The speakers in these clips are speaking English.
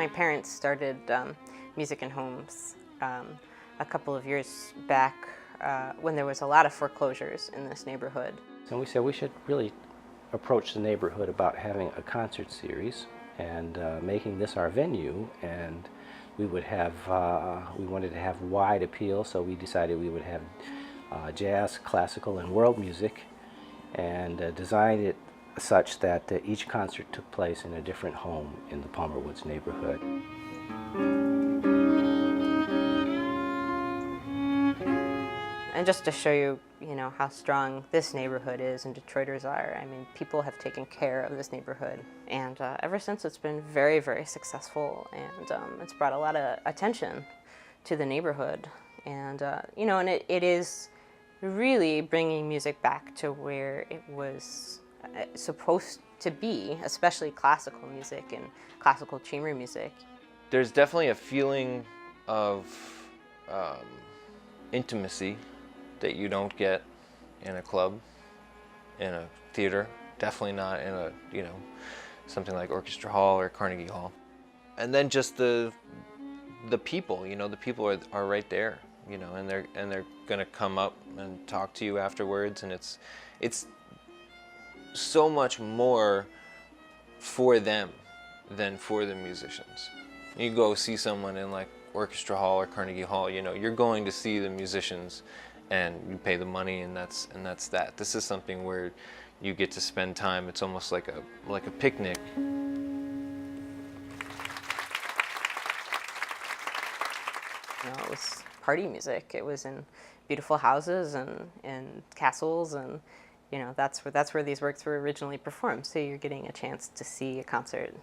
parents started Music in Homes a couple of years back when there was a lot of foreclosures in this neighborhood. So we said we should really approach the neighborhood about having a concert series and making this our venue, and we would have, we wanted to have wide appeal, so we decided we would have jazz, classical, and world music, and designed it such that each concert took place in a different home in the Palmer Woods neighborhood. And just to show you, how strong this neighborhood is and Detroiters are, I mean, people have taken care of this neighborhood. And ever since, it's been very, very successful, and it's brought a lot of attention to the neighborhood. And, and it is really bringing music back to where it was supposed to be, especially classical music and classical chamber music. There's definitely a feeling of intimacy that you don't get in a club, in a theater, definitely not in a, something like Orchestra Hall or Carnegie Hall. And then just the people, the people are right there, and they're gonna come up and talk to you afterwards, and it's so much more for them than for the musicians. You go see someone in like Orchestra Hall or Carnegie Hall, you're going to see the musicians and you pay the money, and that's that. This is something where you get to spend time. It's almost like a picnic. It was party music. It was in beautiful houses and castles, and that's where these works were originally performed. So you're getting a chance to see a concert,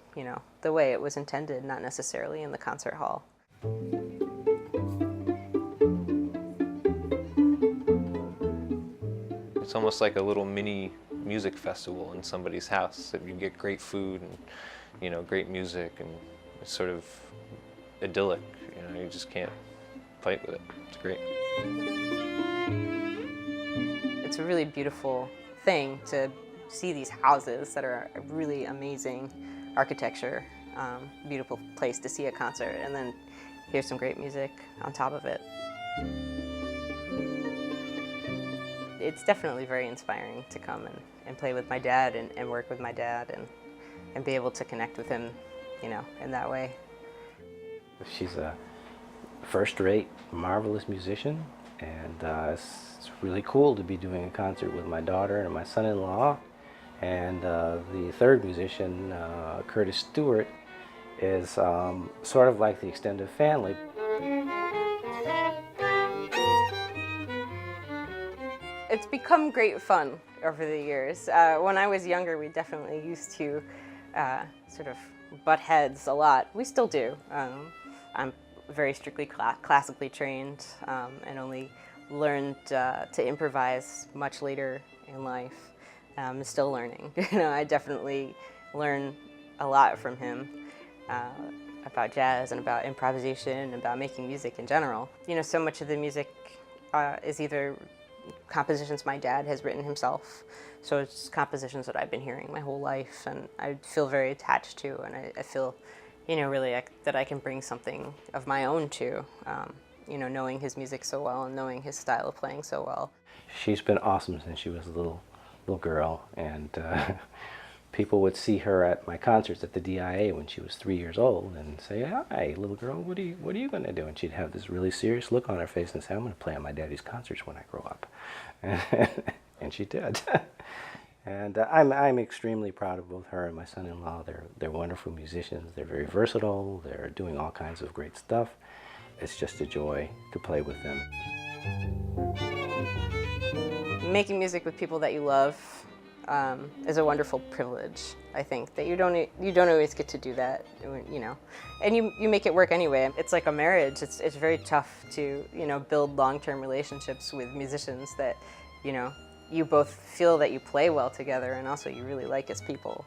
the way it was intended, not necessarily in the concert hall. It's almost like a little mini music festival in somebody's house. You get great food and great music, and it's sort of idyllic. You just can't fight with it. It's great. It's a really beautiful thing to see these houses that are really amazing architecture, beautiful place to see a concert, and then hear some great music on top of it. It's definitely very inspiring to come and play with my dad and work with my dad and be able to connect with him, in that way. She's a first-rate, marvelous musician, and it's really cool to be doing a concert with my daughter and my son-in-law. And the third musician, Curtis Stewart, is sort of like the extended family. It's become great fun over the years. When I was younger, we definitely used to sort of butt heads a lot. We still do. I'm very strictly classically trained and only learned to improvise much later in life. I'm still learning. I definitely learn a lot from him about jazz and about improvisation and about making music in general. So much of the music is either compositions my dad has written himself, so it's compositions that I've been hearing my whole life and I feel very attached to, and I feel, really that I can bring something of my own to, knowing his music so well and knowing his style of playing so well. She's been awesome since she was a little girl, and people would see her at my concerts at the DIA when she was 3 years old and say, "Hi, little girl, what are you going to do?" And she'd have this really serious look on her face and say, "I'm going to play on my daddy's concerts when I grow up." And she did. And I'm extremely proud of both her and my son-in-law. They're wonderful musicians. They're very versatile. They're doing all kinds of great stuff. It's just a joy to play with them. Making music with people that you love is a wonderful privilege. I think that you don't always get to do that, and you make it work anyway. It's like a marriage. It's very tough to build long-term relationships with musicians that you both feel that you play well together and also you really like as people.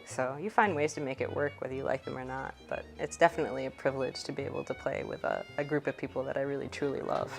So you find ways to make it work whether you like them or not. But it's definitely a privilege to be able to play with a group of people that I really truly love.